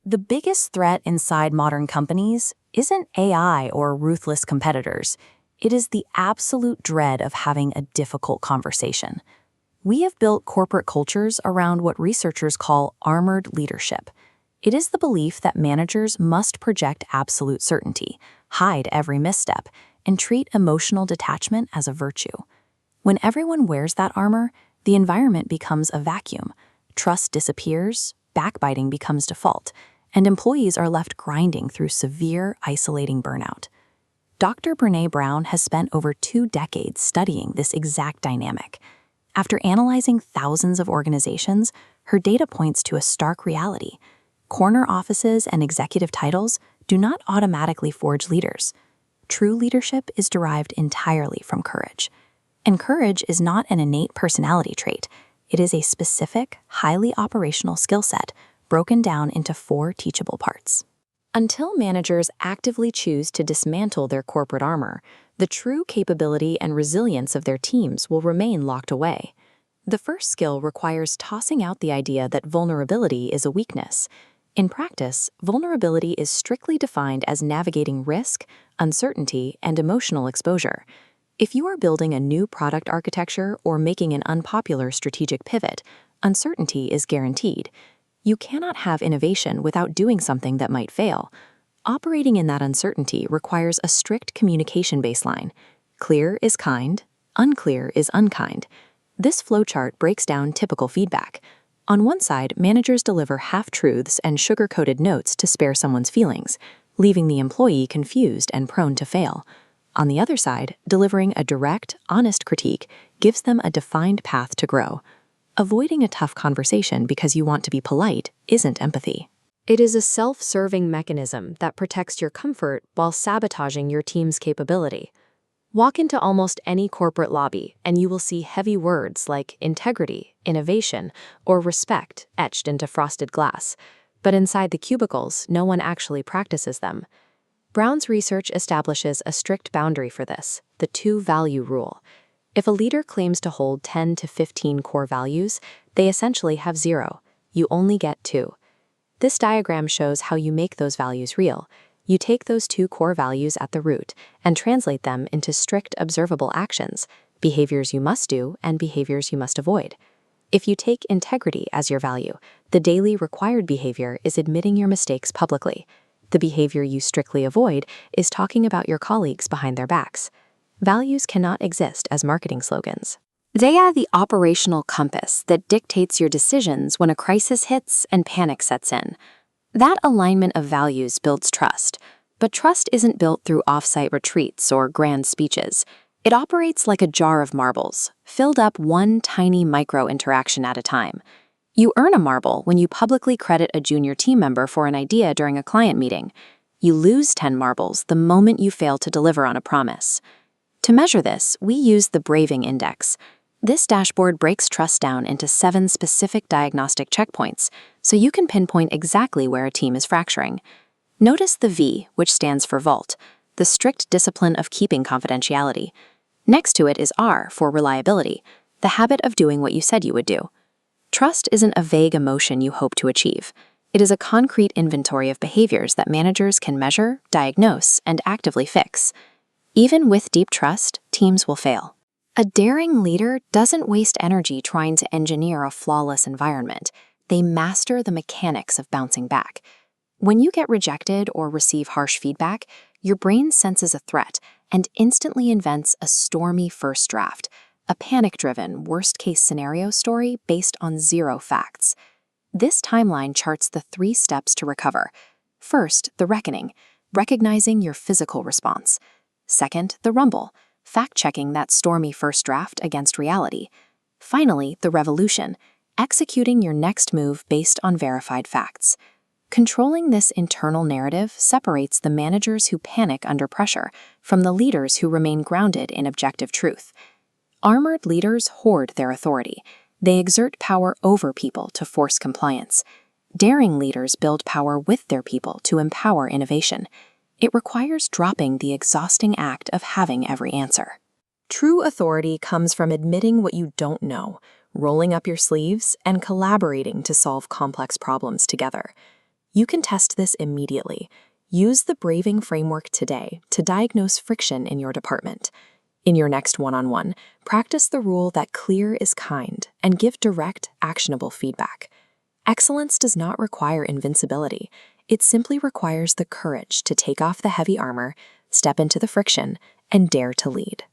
The biggest threat inside modern companies isn't AI or ruthless competitors. It is the absolute dread of having a difficult conversation. We have built corporate cultures around what researchers call armored leadership. It is the belief that managers must project absolute certainty, hide every misstep, and treat emotional detachment as a virtue. When everyone wears that armor, the environment becomes a vacuum. Trust disappears, backbiting becomes default, and employees are left grinding through severe, isolating burnout. Dr. Brené Brown has spent over 2 decades studying this exact dynamic. After analyzing thousands of organizations, her data points to a stark reality. Corner offices and executive titles do not automatically forge leaders. True leadership is derived entirely from courage. And courage is not an innate personality trait. It is a specific, highly operational skill set broken down into 4 teachable parts. Until managers actively choose to dismantle their corporate armor, the true capability and resilience of their teams will remain locked away. The first skill requires tossing out the idea that vulnerability is a weakness. In practice, vulnerability is strictly defined as navigating risk, uncertainty, and emotional exposure. If you are building a new product architecture or making an unpopular strategic pivot, uncertainty is guaranteed. You cannot have innovation without doing something that might fail. Operating in that uncertainty requires a strict communication baseline. Clear is kind, unclear is unkind. This flowchart breaks down typical feedback. On one side, managers deliver half-truths and sugar-coated notes to spare someone's feelings, leaving the employee confused and prone to fail. On the other side, delivering a direct, honest critique gives them a defined path to grow. Avoiding a tough conversation because you want to be polite isn't empathy. It is a self-serving mechanism that protects your comfort while sabotaging your team's capability. Walk into almost any corporate lobby and you will see heavy words like integrity, innovation, or respect etched into frosted glass. But inside the cubicles, no one actually practices them. Brown's research establishes a strict boundary for this, the 2-value rule. If a leader claims to hold 10 to 15 core values, they essentially have 0. You only get 2. This diagram shows how you make those values real. You take those 2 core values at the root and translate them into strict observable actions, behaviors you must do and behaviors you must avoid. If you take integrity as your value, the daily required behavior is admitting your mistakes publicly. The behavior you strictly avoid is talking about your colleagues behind their backs. Values cannot exist as marketing slogans. They are the operational compass that dictates your decisions when a crisis hits and panic sets in. That alignment of values builds trust, but trust isn't built through off-site retreats or grand speeches. It operates like a jar of marbles, filled up one tiny micro-interaction at a time. You earn a marble when you publicly credit a junior team member for an idea during a client meeting. You lose 10 marbles the moment you fail to deliver on a promise. To measure this, we use the Braving Index. This dashboard breaks trust down into 7 specific diagnostic checkpoints, so you can pinpoint exactly where a team is fracturing. Notice the V, which stands for vault, the strict discipline of keeping confidentiality. Next to it is R for reliability, the habit of doing what you said you would do. Trust isn't a vague emotion you hope to achieve. It is a concrete inventory of behaviors that managers can measure, diagnose, and actively fix. Even with deep trust, teams will fail. A daring leader doesn't waste energy trying to engineer a flawless environment. They master the mechanics of bouncing back. When you get rejected or receive harsh feedback, your brain senses a threat and instantly invents a stormy first draft, a panic-driven, worst-case scenario story based on 0 facts. This timeline charts the 3 steps to recover. First, the reckoning, recognizing your physical response. Second, the rumble, fact-checking that stormy first draft against reality. Finally, the revolution, executing your next move based on verified facts. Controlling this internal narrative separates the managers who panic under pressure from the leaders who remain grounded in objective truth. Armored leaders hoard their authority. They exert power over people to force compliance. Daring leaders build power with their people to empower innovation. It requires dropping the exhausting act of having every answer. True authority comes from admitting what you don't know, rolling up your sleeves, and collaborating to solve complex problems together. You can test this immediately. Use the Braving framework today to diagnose friction in your department. In your next one-on-one, practice the rule that clear is kind and give direct, actionable feedback. Excellence does not require invincibility. It simply requires the courage to take off the heavy armor, step into the friction, and dare to lead.